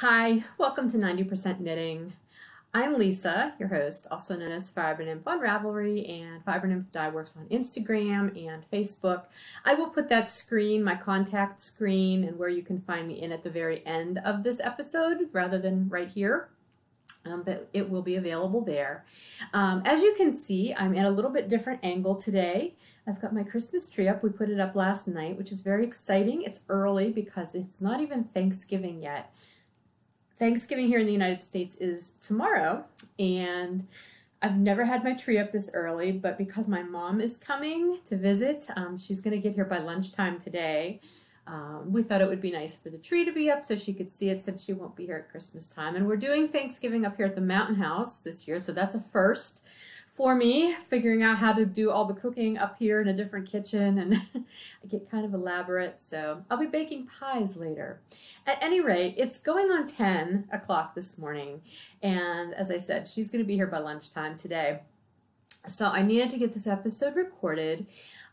Hi, welcome to 90% Knitting. I'm Lisa, your host, also known as Fiber Nymph on Ravelry and Fiber Nymph Dye Works on Instagram and Facebook. I will put that screen, my contact screen, and where you can find me in at the very end of this episode rather than right here. But it will be available there. As you can see, I'm at a little bit different angle today. I've got my Christmas tree up. We put it up last night, which is very exciting. It's early because it's not even Thanksgiving yet. Thanksgiving here in the United States is tomorrow, and I've never had my tree up this early, but because my mom is coming to visit, she's going to get here by lunchtime today. We thought it would be nice for the tree to be up so she could see it since she won't be here at Christmas time. And we're doing Thanksgiving up here at the Mountain House this year, so that's a first for me, figuring out how to do all the cooking up here in a different kitchen, and I get kind of elaborate, so I'll be baking pies later. At any rate, it's going on 10 o'clock this morning, and as I said, she's going to be here by lunchtime today. So I needed to get this episode recorded.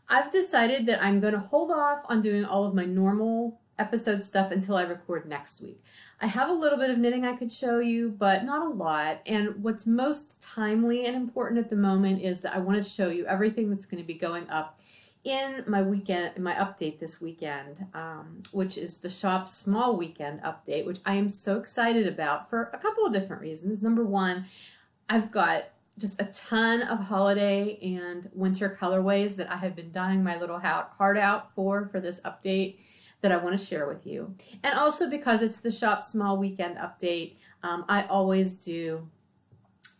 I've decided that I'm going to hold off on doing all of my normal episode stuff until I record next week. I have a little bit of knitting I could show you, but not a lot. And what's most timely and important at the moment is that I want to show you everything that's going to be going up in my update this weekend, which is the Shop Small Weekend update, which I am so excited about for a couple of different reasons. Number one, I've got just a ton of holiday and winter colorways that I have been dyeing my little heart out for this update that I want to share with you. And also because it's the Shop Small Weekend update, I always do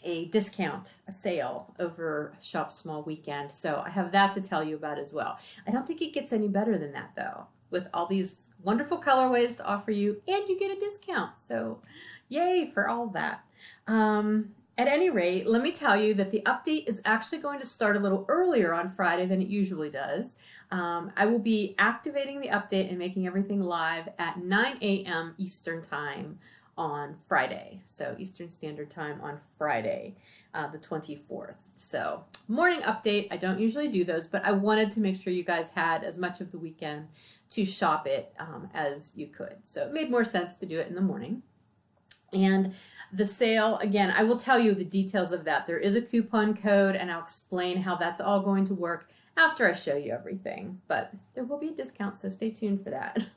a discount, a sale over Shop Small Weekend. So I have that to tell you about as well. I don't think it gets any better than that though, with all these wonderful colorways to offer you, and you get a discount. So yay for all that. At any rate, let me tell you that the update is actually going to start a little earlier on Friday than it usually does. I will be activating the update and making everything live at 9 a.m. Eastern Time on Friday. So Eastern Standard Time on Friday, the 24th. So morning update, I don't usually do those, but I wanted to make sure you guys had as much of the weekend to shop it as you could. So it made more sense to do it in the morning. And the sale, again, I will tell you the details of that. There is a coupon code, and I'll explain how that's all going to work after I show you everything. But there will be a discount, so stay tuned for that.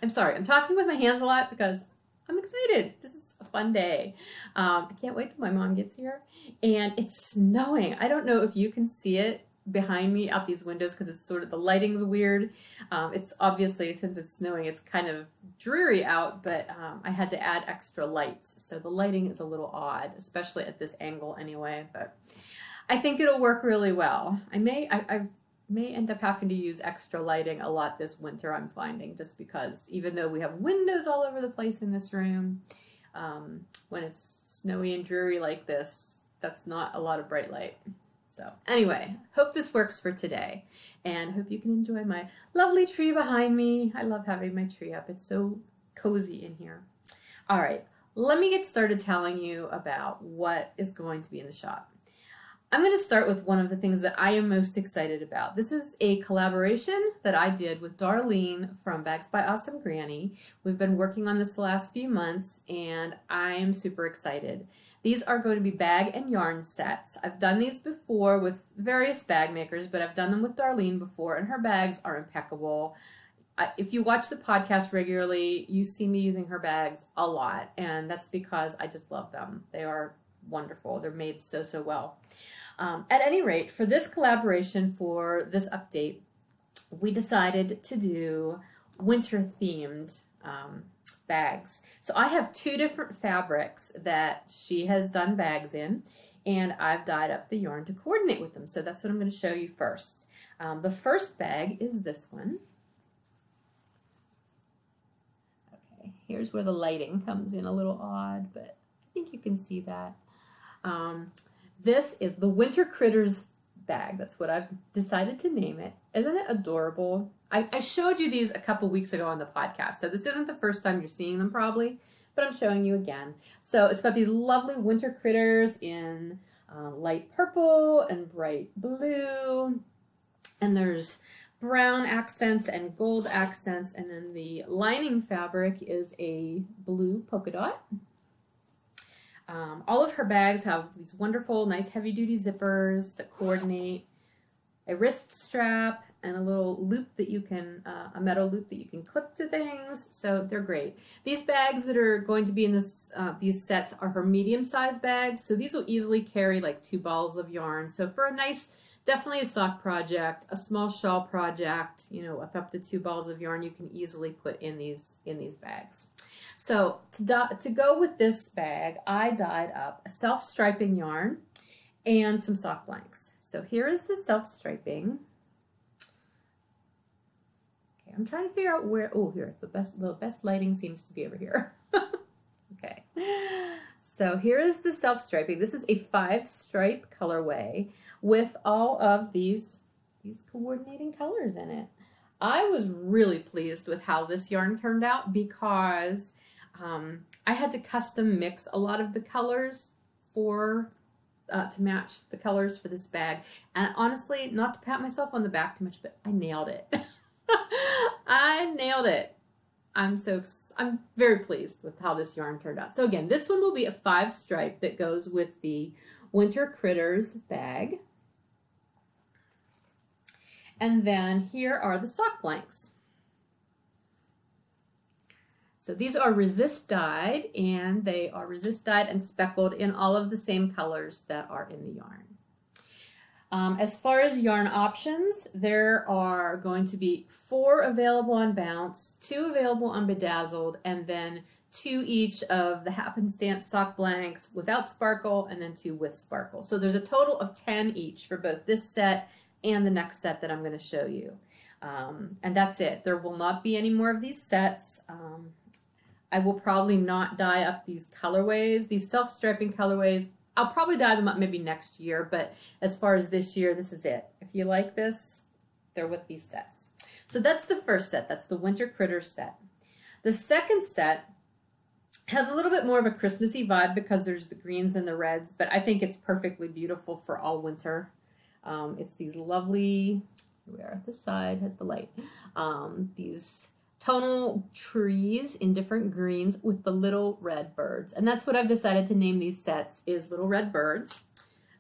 I'm sorry, I'm talking with my hands a lot because I'm excited. This is a fun day. I can't wait till my mom gets here. And it's snowing. I don't know if you can see it behind me out these windows because it's sort of, the lighting's weird. It's obviously, since it's snowing, it's kind of dreary out, but I had to add extra lights. So the lighting is a little odd, especially at this angle anyway, but I think it'll work really well. I may end up having to use extra lighting a lot this winter, I'm finding, just because even though we have windows all over the place in this room, when it's snowy and dreary like this, that's not a lot of bright light. So anyway, hope this works for today, and hope you can enjoy my lovely tree behind me. I love having my tree up. It's so cozy in here. All right, let me get started telling you about what is going to be in the shop. I'm going to start with one of the things that I am most excited about. This is a collaboration that I did with Darlene from Bags by Awesome Granny. We've been working on this the last few months, and I am super excited. These are going to be bag and yarn sets. I've done these before with various bag makers, but I've done them with Darlene before, and her bags are impeccable. If you watch the podcast regularly, you see me using her bags a lot, and that's because I just love them. They are wonderful. They're made so, so well. At any rate, for this collaboration, for this update, we decided to do winter-themed bags. So I have two different fabrics that she has done bags in, and I've dyed up the yarn to coordinate with them. So that's what I'm going to show you first. The first bag is this one. Okay, here's where the lighting comes in a little odd, but I think you can see that. This is the Winter Critters bag. That's what I've decided to name it. Isn't it adorable? I showed you these a couple weeks ago on the podcast, so this isn't the first time you're seeing them probably, but I'm showing you again. So it's got these lovely winter critters in light purple and bright blue, and there's brown accents and gold accents, and then the lining fabric is a blue polka dot. All of her bags have these wonderful, nice heavy-duty zippers that coordinate, a wrist strap, and a little loop that you can, a metal loop that you can clip to things, so they're great. These bags that are going to be in this, these sets are her medium-sized bags, so these will easily carry like 2 balls of yarn. So for a nice, definitely a sock project, a small shawl project, you know, with up to 2 balls of yarn, you can easily put in these bags. So to go with this bag, I dyed up a self-striping yarn and some sock blanks. So here is the self-striping. Okay, I'm trying to figure out where, oh, here, the best lighting seems to be over here. Okay, so here is the self-striping. This is a 5-stripe colorway with all of these coordinating colors in it. I was really pleased with how this yarn turned out because I had to custom mix a lot of the colors for to match the colors for this bag. And honestly, not to pat myself on the back too much, but I nailed it. I nailed it. I'm very pleased with how this yarn turned out. So again, this one will be a 5-stripe that goes with the Winter Critters bag. And then here are the sock blanks. So these are resist dyed, and they are resist dyed and speckled in all of the same colors that are in the yarn. As far as yarn options, there are going to be 4 available on Bounce, 2 available on Bedazzled, and then 2 each of the Happenstance sock blanks without sparkle, and then 2 with sparkle. So there's a total of 10 each for both this set and the next set that I'm going to show you. And that's it. There will not be any more of these sets. I will probably not dye up these colorways, these self-striping colorways. I'll probably dye them up maybe next year, but as far as this year, this is it. If you like this, they're with these sets. So that's the first set. That's the Winter Critters set. The second set has a little bit more of a Christmassy vibe because there's the greens and the reds, but I think it's perfectly beautiful for all winter. It's these lovely, where this side has the light, these tonal trees in different greens with the little red birds. And that's what I've decided to name these sets, is Little Red Birds.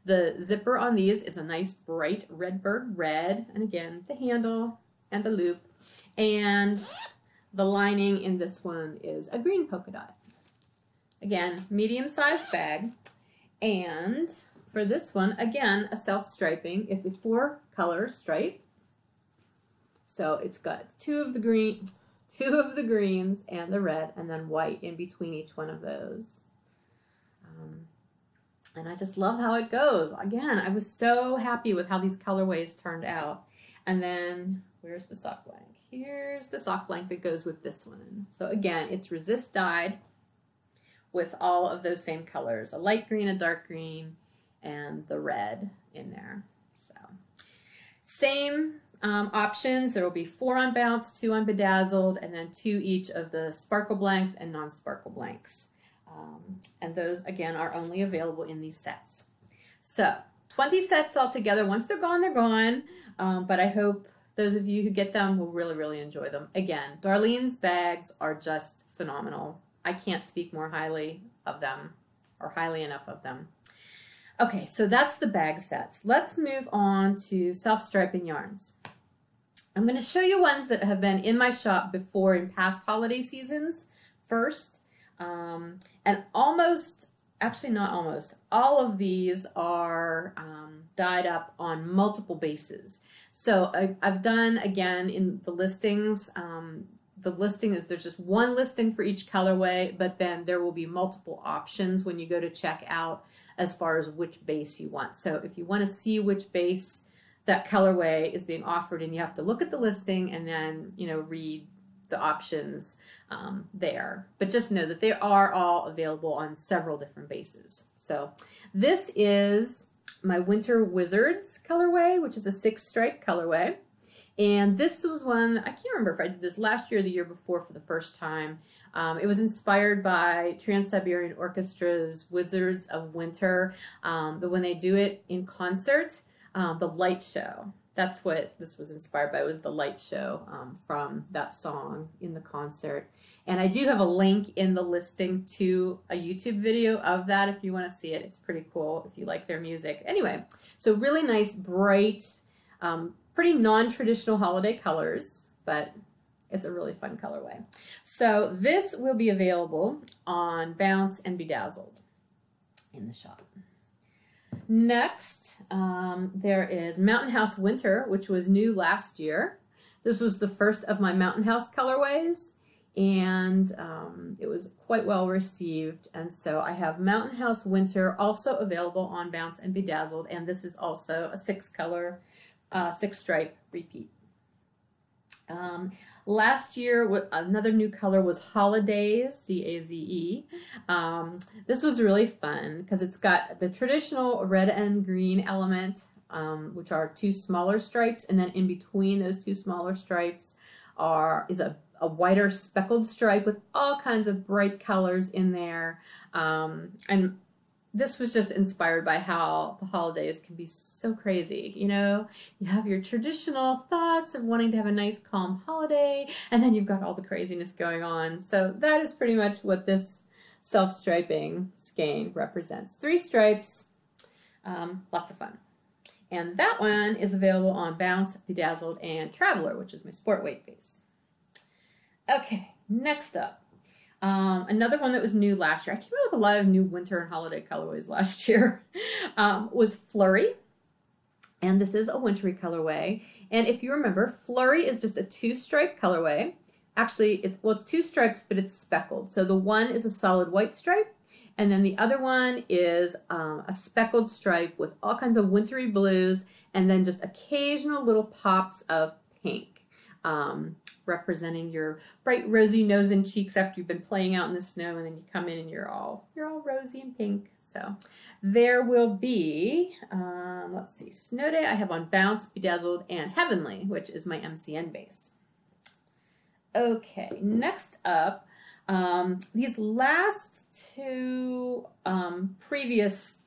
The zipper on these is a nice bright red bird red, and again, the handle and the loop. And the lining in this one is a green polka dot. Again, medium-sized bag. And for this one, again, a self-striping. It's a 4-color stripe. So it's got 2 of the greens and the red, and then white in between each one of those. And I just love how it goes. Again, I was so happy with how these colorways turned out. And then, where's the sock blank? Here's the sock blank that goes with this one. So again, it's resist dyed with all of those same colors, a light green, a dark green, and the red in there. So same options. There will be 4 on Bounce, 2 on Bedazzled, and then 2 each of the sparkle blanks and non-sparkle blanks. And those, again, are only available in these sets. So 20 sets altogether. Once they're gone, they're gone. But I hope those of you who get them will really, really enjoy them. Again, Darlene's bags are just phenomenal. I can't speak more highly of them, or highly enough of them. Okay, so that's the bag sets. Let's move on to self-striping yarns. I'm going to show you ones that have been in my shop before in past holiday seasons first. And almost, actually not almost, all of these are dyed up on multiple bases. So I've done, again, in the listings, the listing is there's just one listing for each colorway, but then there will be multiple options when you go to check out as far as which base you want. So if you want to see which base that colorway is being offered, and you have to look at the listing and then, you know, read the options there. But just know that they are all available on several different bases. So this is my Winter Wizards colorway, which is a 6-stripe colorway. And this was one, I can't remember if I did this last year or the year before for the first time. It was inspired by Trans-Siberian Orchestra's Wizards of Winter, when they do it in concert, the light show. that's what this was inspired by, was the light show from that song in the concert. And I do have a link in the listing to a YouTube video of that if you want to see it. It's pretty cool if you like their music. Anyway, so really nice, bright, pretty non-traditional holiday colors, but it's a really fun colorway. So this will be available on Bounce and Bedazzled in the shop. Next, there is Mountain House Winter, which was new last year. This was the first of my Mountain House colorways, and it was quite well received. And so I have Mountain House Winter also available on Bounce and Bedazzled, and this is also a 6-color, 6-stripe repeat. Last year, another new color was Holidays, D-A-Z-E. This was really fun because it's got the traditional red and green element, which are 2 smaller stripes, and then in between those 2 smaller stripes is a whiter speckled stripe with all kinds of bright colors in there. And this was just inspired by how the holidays can be so crazy. You know, you have your traditional thoughts of wanting to have a nice calm holiday, and then you've got all the craziness going on. So that is pretty much what this self-striping skein represents. 3 stripes, lots of fun. And that one is available on Bounce, Bedazzled, and Traveler, which is my sport weight base. Okay, next up. Another one that was new last year, I came out with a lot of new winter and holiday colorways last year, was Flurry. And this is a wintry colorway. And if you remember, Flurry is just a 2-stripe colorway. Actually, it's 2 stripes, but it's speckled. So the one is a solid white stripe, and then the other one is a speckled stripe with all kinds of wintry blues, and then just occasional little pops of pink. Representing your bright rosy nose and cheeks after you've been playing out in the snow, and then you come in and you're all rosy and pink. So there will be, let's see, Snow Day I have on Bounce, Bedazzled, and Heavenly, which is my MCN base. Okay, next up, these last 2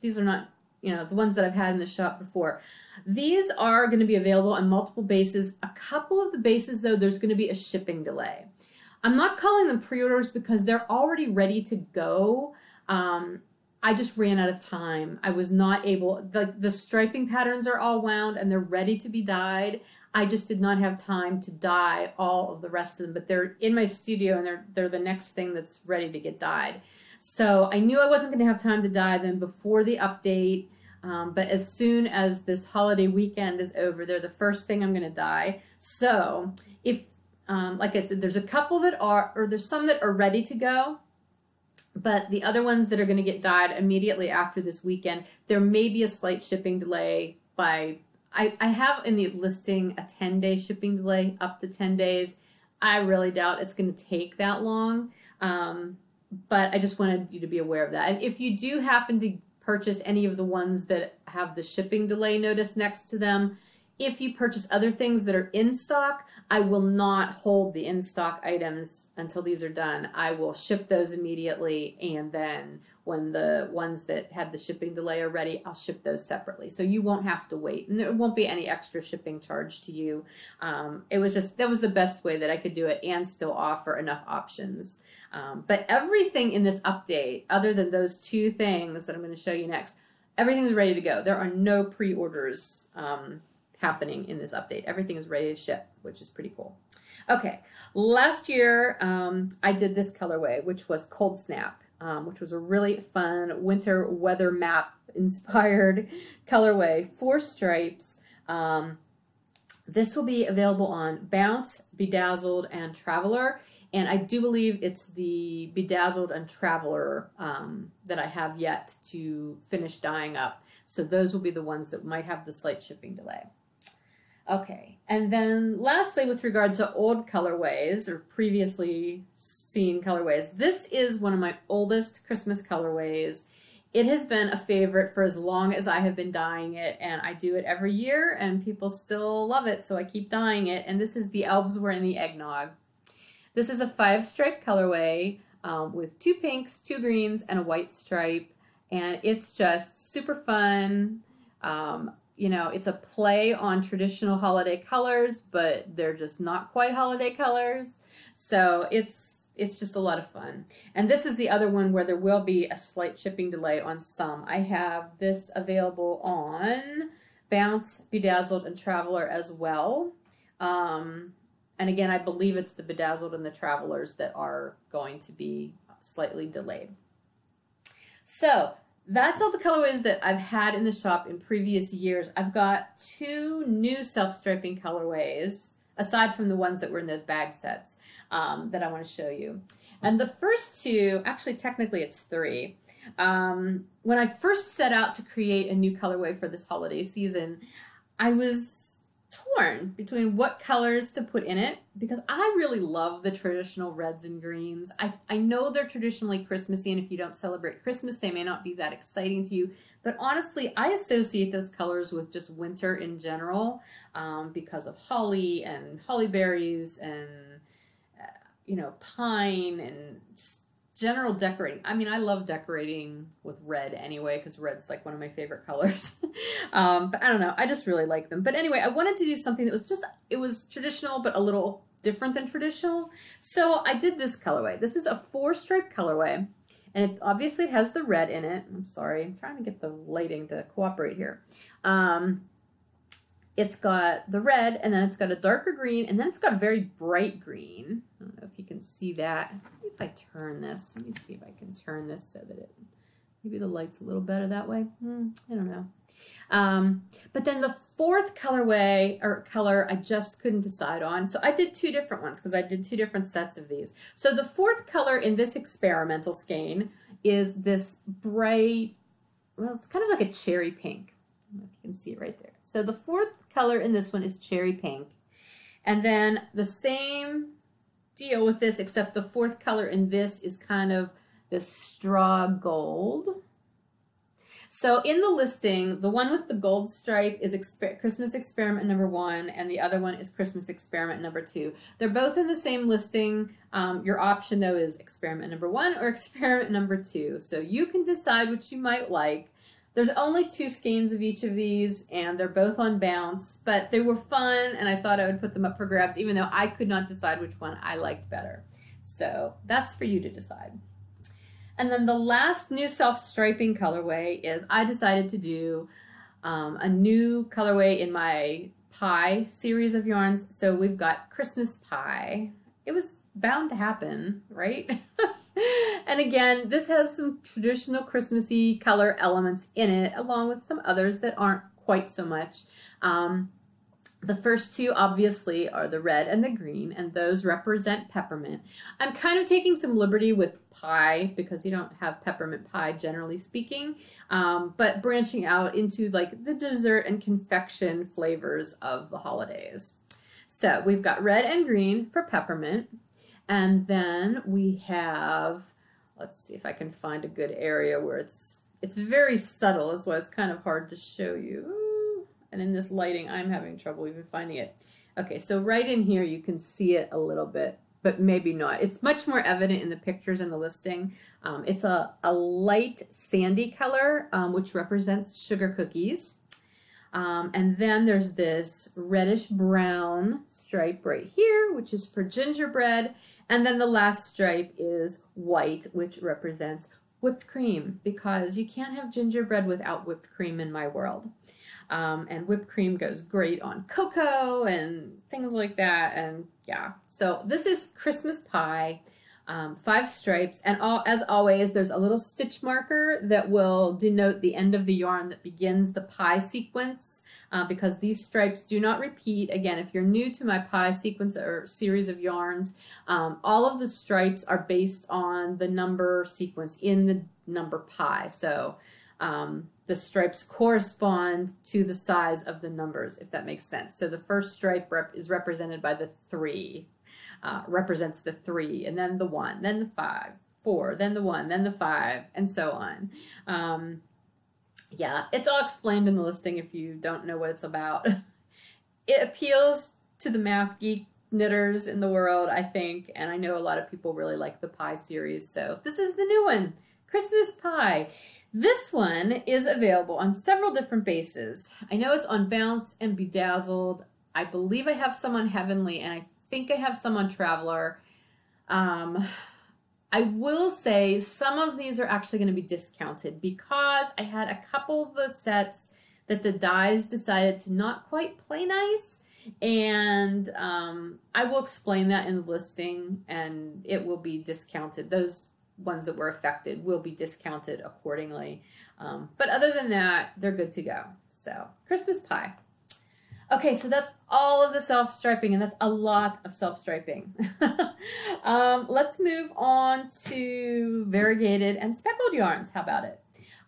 these are not, the ones that I've had in the shop before. These are going to be available on multiple bases. A couple of the bases, though, there's going to be a shipping delay. I'm not calling them pre-orders because they're already ready to go. I just ran out of time. I was not able, the striping patterns are all wound and they're ready to be dyed. I just did not have time to dye all of the rest of them, but they're in my studio and they're the next thing that's ready to get dyed. So I knew I wasn't going to have time to dye them before the update. But as soon as this holiday weekend is over, they're the first thing I'm going to dye. So if, like I said, there's a couple that are, or there's some that are ready to go, but the other ones that are going to get dyed immediately after this weekend, there may be a slight shipping delay by, I have in the listing a 10-day shipping delay, up to 10 days. I really doubt it's going to take that long, but I just wanted you to be aware of that. And if you do happen to purchase any of the ones that have the shipping delay notice next to them, if you purchase other things that are in stock, I will not hold the in-stock items until these are done. I will ship those immediately, and then when the ones that had the shipping delay are ready, I'll ship those separately. So you won't have to wait, and there won't be any extra shipping charge to you. It was just, that was the best way that I could do it and still offer enough options. But everything in this update, other than those 2 things that I'm going to show you next, everything's ready to go. There are no pre-orders happening in this update. Everything is ready to ship, which is pretty cool. Okay, last year I did this colorway, which was Cold Snap, which was a really fun winter weather map inspired colorway, 4 stripes. This will be available on Bounce, Bedazzled, and Traveler. And I do believe it's the Bedazzled and Traveler that I have yet to finish dyeing up. So those will be the ones that might have the slight shipping delay. Okay, and then lastly, with regard to old colorways or previously seen colorways, this is one of my oldest Christmas colorways. It has been a favorite for as long as I have been dyeing it, and I do it every year, and people still love it, so I keep dyeing it. And this is the Elves Wearing the Eggnog. This is a 5-stripe colorway with 2 pinks, 2 greens, and a white stripe, and it's just super fun. you know, it's a play on traditional holiday colors, but they're just not quite holiday colors. So it's just a lot of fun. And this is the other one where there will be a slight shipping delay on some. I have this available on Bounce, Bedazzled, and Traveler as well. And again, I believe it's the Bedazzled and the Travelers that are going to be slightly delayed. So that's all the colorways that I've had in the shop in previous years. I've got 2 new self-striping colorways, aside from the ones that were in those bag sets, that I want to show you. And the first 2, actually technically it's 3. When I first set out to create a new colorway for this holiday season, I was torn between what colors to put in it, because I really love the traditional reds and greens. I know they're traditionally Christmassy, and if you don't celebrate Christmas, they may not be that exciting to you. But honestly, I associate those colors with just winter in general, because of holly and holly berries and you know, pine and just general decorating. I mean, I love decorating with red anyway, because red's like one of my favorite colors. But I don't know, I just really like them. But anyway, I wanted to do something that was just, it was traditional, but a little different than traditional. So I did this colorway. This is a 4-stripe colorway, and it obviously has the red in it. I'm sorry, I'm trying to get the lighting to cooperate here. It's got the red, and then it's got a darker green, and then it's got a very bright green. I don't know if you can see that. If I turn this, let me see if I can turn this so that maybe the light's a little better that way. I don't know. But then the 4th colorway or color I just couldn't decide on. So I did 2 different ones because I did 2 different sets of these. So the 4th color in this experimental skein is this bright, well, it's kind of like a cherry pink. I don't know if you can see it right there. So the 4th color in this one is cherry pink. And then the same deal with this, except the 4th color in this is kind of this straw gold. So in the listing, the one with the gold stripe is Christmas Experiment number 1, and the other one is Christmas Experiment number 2. They're both in the same listing. Your option, though, is Experiment number 1 or Experiment number 2. So you can decide which you might like. There's only 2 skeins of each of these, and they're both on Bounce, but they were fun, and I thought I would put them up for grabs, even though I could not decide which one I liked better. So that's for you to decide. And then the last new self-striping colorway is I decided to do a new colorway in my pie series of yarns. So we've got Christmas pie. It was bound to happen, right? And again, this has some traditional Christmassy color elements in it, along with some others that aren't quite so much. The first 2 obviously are the red and the green, and those represent peppermint. I'm kind of taking some liberty with pie because you don't have peppermint pie generally speaking, but branching out into like the dessert and confection flavors of the holidays. So we've got red and green for peppermint. And then we have, let's see if I can find a good area where it's very subtle. That's why it's kind of hard to show you. And in this lighting, I'm having trouble even finding it. Okay, so right in here, you can see it a little bit, but maybe not. It's much more evident in the pictures and the listing. It's a light sandy color, which represents sugar cookies. And then there's this reddish brown stripe right here, which is for gingerbread. And then the last stripe is white, which represents whipped cream, because you can't have gingerbread without whipped cream in my world. And whipped cream goes great on cocoa and things like that. And yeah, so this is Christmas pie. 5 stripes, and as always, there's a little stitch marker that will denote the end of the yarn that begins the pie sequence, because these stripes do not repeat. Again, if you're new to my pie sequence or series of yarns, all of the stripes are based on the number sequence in the number pi. So the stripes correspond to the size of the numbers, if that makes sense. So the first stripe is represented by the 3. Represents the 3, and then the 1, then the 5, 4, then the 1, then the 5, and so on. Yeah, it's all explained in the listing if you don't know what it's about. It appeals to the math geek knitters in the world, I think, and I know a lot of people really like the pie series, so this is the new one, Christmas pie. This one is available on several different bases. I know it's on Bounce and Bedazzled. I believe I have some on Heavenly, and I think I have some on Traveler. I will say some of these are actually going to be discounted because I had a couple of the sets that the dies decided to not quite play nice, and I will explain that in the listing, and it will be discounted. Those ones that were affected will be discounted accordingly. But other than that, they're good to go. So, Christmas pie. Okay, so that's all of the self-striping, and that's a lot of self-striping. Let's move on to variegated and speckled yarns. How about it?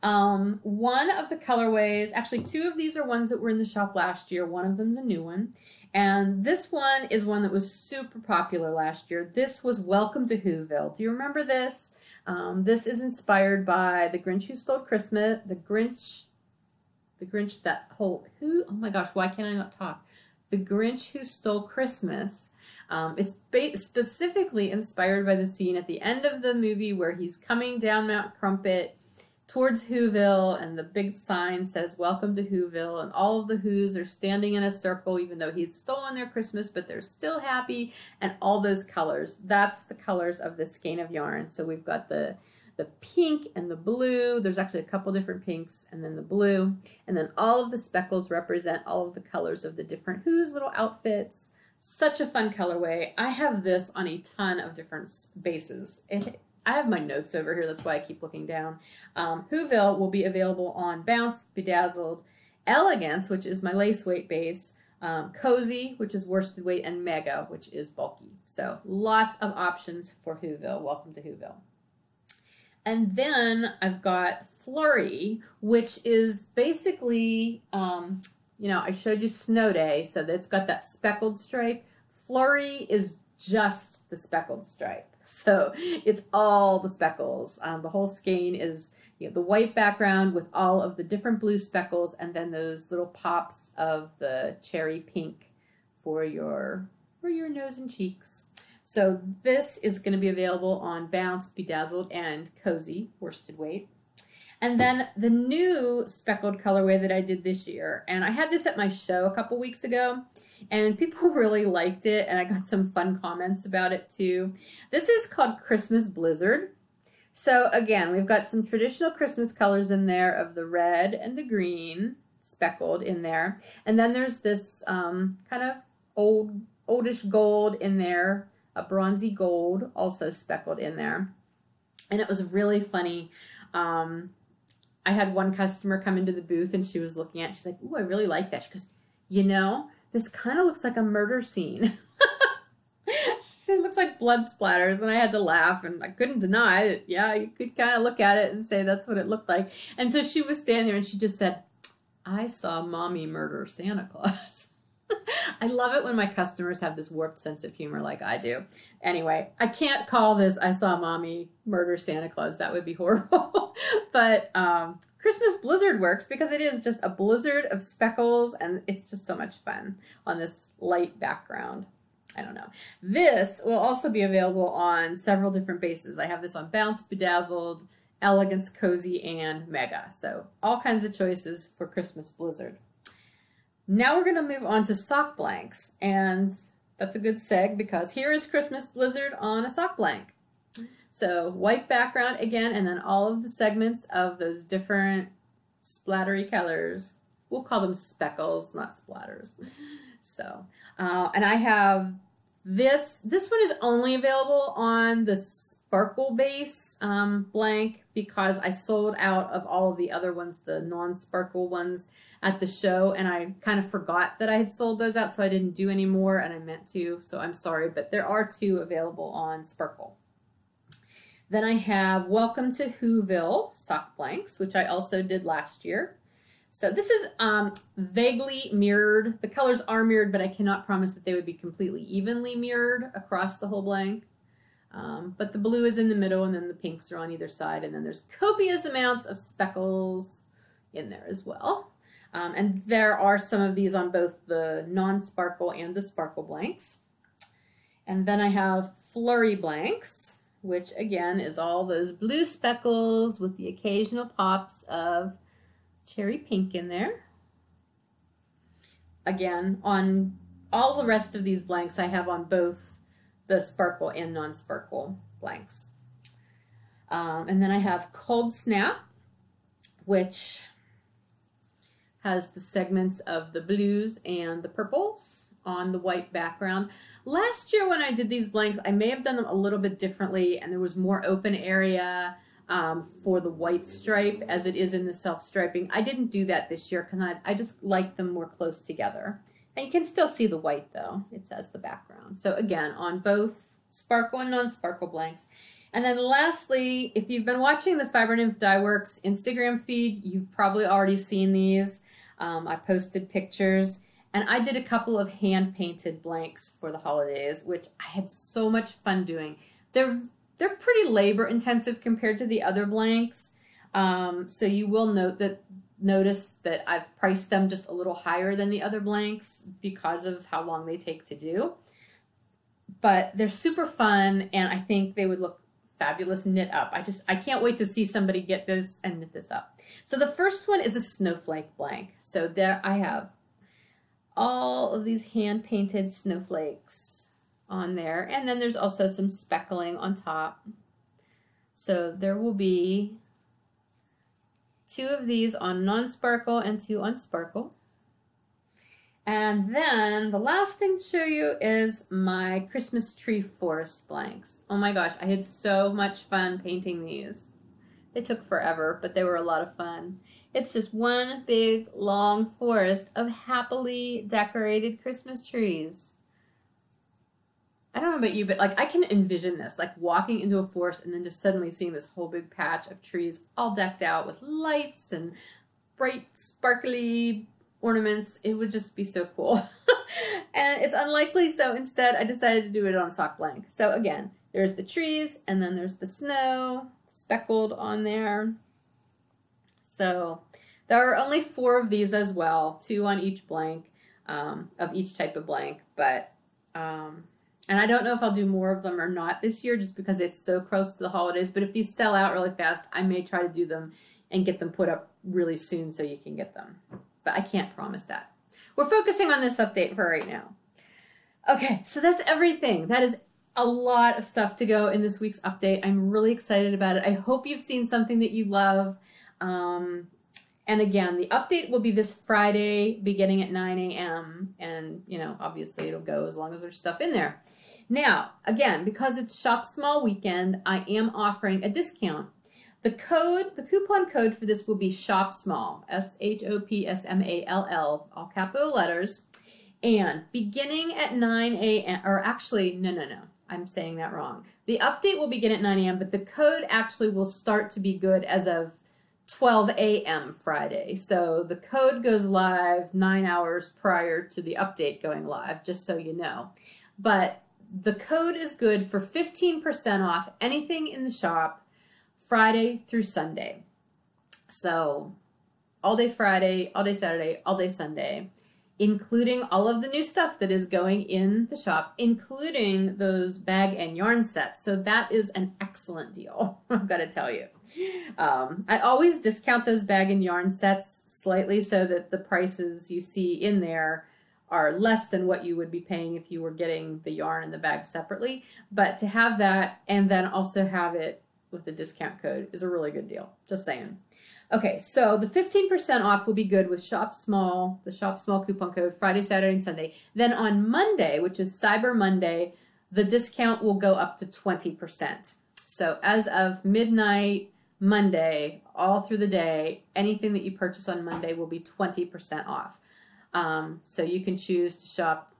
One of the colorways, actually two of these are ones that were in the shop last year. One of them's a new one. And this one is one that was super popular last year. This was Welcome to Whoville. Do you remember this? This is inspired by The Grinch Who Stole Christmas, The Grinch, oh my gosh, why can't I not talk? The Grinch Who Stole Christmas. It's specifically inspired by the scene at the end of the movie where he's coming down Mount Crumpet towards Whoville, and the big sign says, Welcome to Whoville, and all of the Whos are standing in a circle, even though he's stolen their Christmas, but they're still happy, and all those colors. That's the colors of this skein of yarn. So we've got the pink and the blue. There's actually a couple different pinks, and then the blue, and then all of the speckles represent all of the colors of the different Whos little outfits. Such a fun colorway. I have this on a ton of different bases. I have my notes over here, that's why I keep looking down. Whoville will be available on Bounce, Bedazzled, Elegance, which is my lace weight base, Cozy, which is worsted weight, and Mega, which is bulky. So lots of options for Whoville. Welcome to Whoville. And then I've got Flurry, which is basically, I showed you Snow Day, so it's got that speckled stripe. Flurry is just the speckled stripe. So it's all the speckles. The whole skein is the white background with all of the different blue speckles, and then those little pops of the cherry pink for your nose and cheeks. So this is going to be available on Bounce, Bedazzled, and Cozy, worsted weight. And then the new speckled colorway that I did this year, and I had this at my show a couple weeks ago, and people really liked it, and I got some fun comments about it too. This is called Christmas Blizzard. So again, we've got some traditional Christmas colors in there of the red and the green speckled in there. And then there's this kind of oldish gold in there, a bronzy gold also speckled in there. And it was really funny. I had one customer come into the booth and she was looking at it. She's like, ooh, I really like that. She goes, this kind of looks like a murder scene. She said, it looks like blood splatters. And I had to laugh, and I couldn't deny it. Yeah, you could kind of look at it and say that's what it looked like. And so she was standing there and she just said, I saw Mommy murder Santa Claus. I love it when my customers have this warped sense of humor like I do. Anyway, I can't call this I saw Mommy murder Santa Claus. That would be horrible. But Christmas Blizzard works because it is just a blizzard of speckles, and it's just so much fun on this light background. I don't know. This will also be available on several different bases. I have this on Bounce, Bedazzled, Elegance, Cozy, and Mega. So all kinds of choices for Christmas Blizzard. Now we're going to move on to sock blanks, and that's a good seg because here is Christmas Blizzard on a sock blank. So white background again, and then all of the segments of those different splattery colors. We'll call them speckles, not splatters. So, and I have this one is only available on the sparkle base blank because I sold out of all of the other ones, the non-sparkle ones at the show, and I kind of forgot that I had sold those out, so I didn't do any more, and I meant to, so I'm sorry, but there are two available on sparkle. Then I have Welcome to Whoville sock blanks, which I also did last year. So this is vaguely mirrored. The colors are mirrored, but I cannot promise that they would be completely evenly mirrored across the whole blank. But the blue is in the middle, and then the pinks are on either side, and then there's copious amounts of speckles in there as well. And there are some of these on both the non-sparkle and the sparkle blanks. And then I have flurry blanks. which again is all those blue speckles with the occasional pops of cherry pink in there. Again, on all the rest of these blanks, I have on both the sparkle and non-sparkle blanks. And then I have Cold Snap, which has the segments of the blues and the purples on the white background. Last year when I did these blanks, I may have done them a little bit differently, and there was more open area for the white stripe as it is in the self-striping. I didn't do that this year because I just like them more close together. And you can still see the white though, it says the background. So again, on both sparkle and non-sparkle blanks. And then lastly, if you've been watching the Fiber Nymph Dye Works Instagram feed, you've probably already seen these. I posted pictures, and I did a couple of hand-painted blanks for the holidays, which I had so much fun doing. They're pretty labor-intensive compared to the other blanks, so you will notice that I've priced them just a little higher than the other blanks because of how long they take to do. But they're super fun, and I think they would look fabulous knit up. I can't wait to see somebody get this and knit this up. So the first one is a snowflake blank. So there I have all of these hand-painted snowflakes on there, and then there's also some speckling on top. So there will be 2 of these on non-sparkle and 2 on sparkle. And then the last thing to show you is my Christmas tree forest blanks. Oh my gosh, I had so much fun painting these. They took forever, but they were a lot of fun. It's just one big long forest of happily decorated Christmas trees. I don't know about you, but like I can envision this, like walking into a forest and then just suddenly seeing this whole big patch of trees all decked out with lights and bright sparkly ornaments. It would just be so cool. And it's unlikely, so instead I decided to do it on a sock blank. So again, there's the trees and then there's the snow speckled on there. So there are only 4 of these as well, 2 on each blank, of each type of blank, but and I don't know if I'll do more of them or not this year just because it's so close to the holidays, but if these sell out really fast, I may try to do them and get them put up really soon so you can get them. But I can't promise that. We're focusing on this update for right now. Okay, so that's everything. That is a lot of stuff to go in this week's update. I'm really excited about it. I hope you've seen something that you love. And again, the update will be this Friday beginning at 9 a.m. And, you know, obviously it'll go as long as there's stuff in there. Now, again, because it's Shop Small Weekend, I am offering a discount. The coupon code for this will be Shop Small, SHOPSMALL, all capital letters. And beginning at 9 a.m., or actually, no, I'm saying that wrong. The update will begin at 9 a.m., but the code actually will start to be good as of 12 a.m. Friday. So the code goes live 9 hours prior to the update going live, just so you know. But the code is good for 15% off anything in the shop Friday through Sunday. So all day Friday, all day Saturday, all day Sunday, including all of the new stuff that is going in the shop, including those bag and yarn sets. So that is an excellent deal, I've got to tell you. I always discount those bag and yarn sets slightly so that the prices you see in there are less than what you would be paying if you were getting the yarn and the bag separately. But to have that and then also have it with the discount code is a really good deal, just saying. Okay, so the 15% off will be good with Shop Small, the Shop Small coupon code, Friday, Saturday, and Sunday. Then on Monday, which is Cyber Monday, the discount will go up to 20%. So as of midnight Monday, all through the day, anything that you purchase on Monday will be 20% off. So you can choose to shop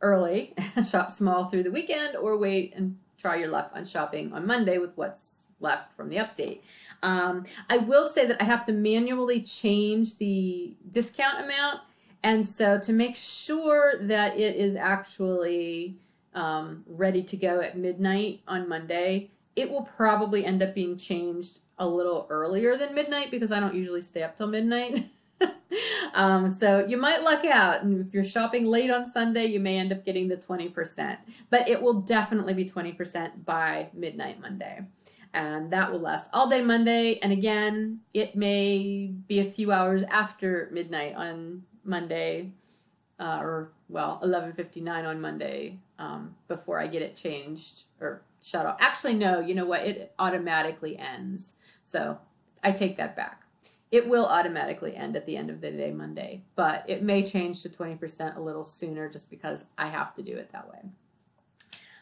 early, shop small through the weekend, or wait and try your luck on shopping on Monday with what's left from the update. I will say that I have to manually change the discount amount, and so to make sure that it is actually ready to go at midnight on Monday, it will probably end up being changed a little earlier than midnight because I don't usually stay up till midnight. So you might luck out, and if you're shopping late on Sunday, you may end up getting the 20%, but it will definitely be 20% by midnight Monday, and that will last all day Monday. And again, it may be a few hours after midnight on Monday, or well, 11:59 on Monday, before I get it changed or shut off. Actually, no, you know what? It automatically ends, so I take that back. It will automatically end at the end of the day Monday, but it may change to 20% a little sooner just because I have to do it that way.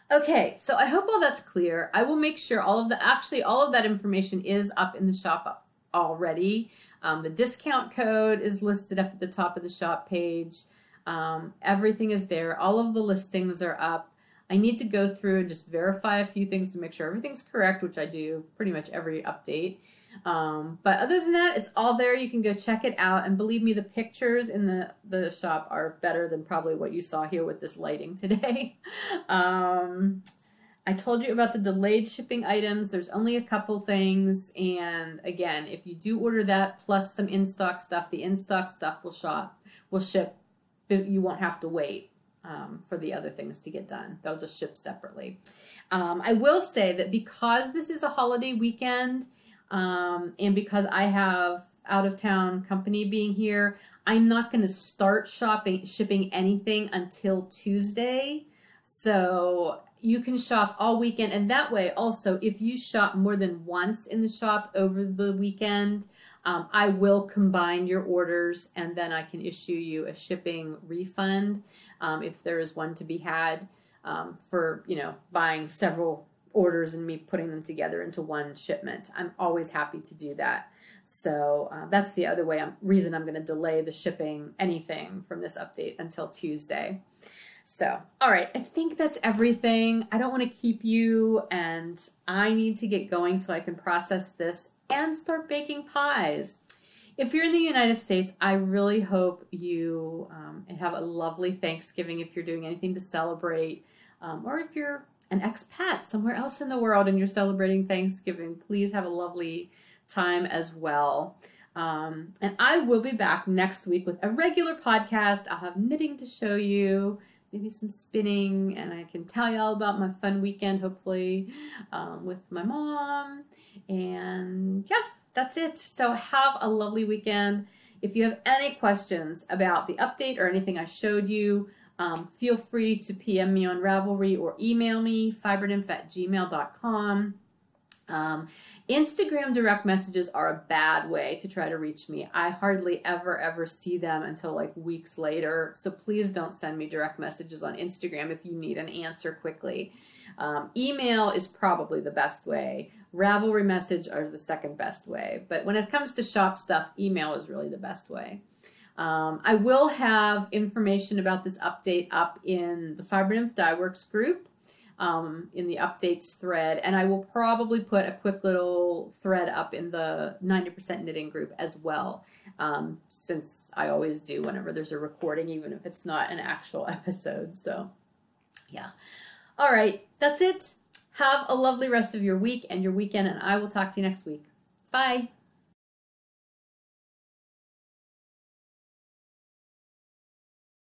Okay, so I hope all that's clear. I will make sure all of that information is up in the shop already. The discount code is listed up at the top of the shop page. Everything is there. All of the listings are up. I need to go through and just verify a few things to make sure everything's correct, which I do pretty much every update. But other than that, it's all there. You can go check it out. And believe me, the pictures in the shop are better than probably what you saw here with this lighting today. I told you about the delayed shipping items. There's only a couple things. And again, if you do order that plus some in-stock stuff, the in-stock stuff will ship. You won't have to wait for the other things to get done. They'll just ship separately. I will say that because this is a holiday weekend, and because I have out-of-town company being here, I'm not going to start shipping anything until Tuesday. So you can shop all weekend, and that way also, if you shop more than once in the shop over the weekend, I will combine your orders, and then I can issue you a shipping refund if there is one to be had, for buying several orders and me putting them together into one shipment. I'm always happy to do that. So that's the other reason I'm going to delay the shipping anything from this update until Tuesday. So, all right, I think that's everything. I don't want to keep you, and I need to get going so I can process this and start baking pies. If you're in the United States, I really hope you have a lovely Thanksgiving if you're doing anything to celebrate, or if you're an expat somewhere else in the world and you're celebrating Thanksgiving, please have a lovely time as well. And I will be back next week with a regular podcast. I'll have knitting to show you, maybe some spinning, and I can tell you all about my fun weekend, hopefully, with my mom. And yeah, that's it. So have a lovely weekend. If you have any questions about the update or anything I showed you, feel free to PM me on Ravelry or email me, fibernymph@gmail.com. Instagram direct messages are a bad way to try to reach me. I hardly ever see them until like weeks later. So please don't send me direct messages on Instagram if you need an answer quickly. Email is probably the best way. Ravelry message are the second best way. But when it comes to shop stuff, email is really the best way. I will have information about this update up in the Fiber Nymph Dye Works group, in the updates thread, and I will probably put a quick little thread up in the 90% knitting group as well, since I always do whenever there's a recording, even if it's not an actual episode. So yeah. All right, that's it. Have a lovely rest of your week and your weekend, and I will talk to you next week. Bye.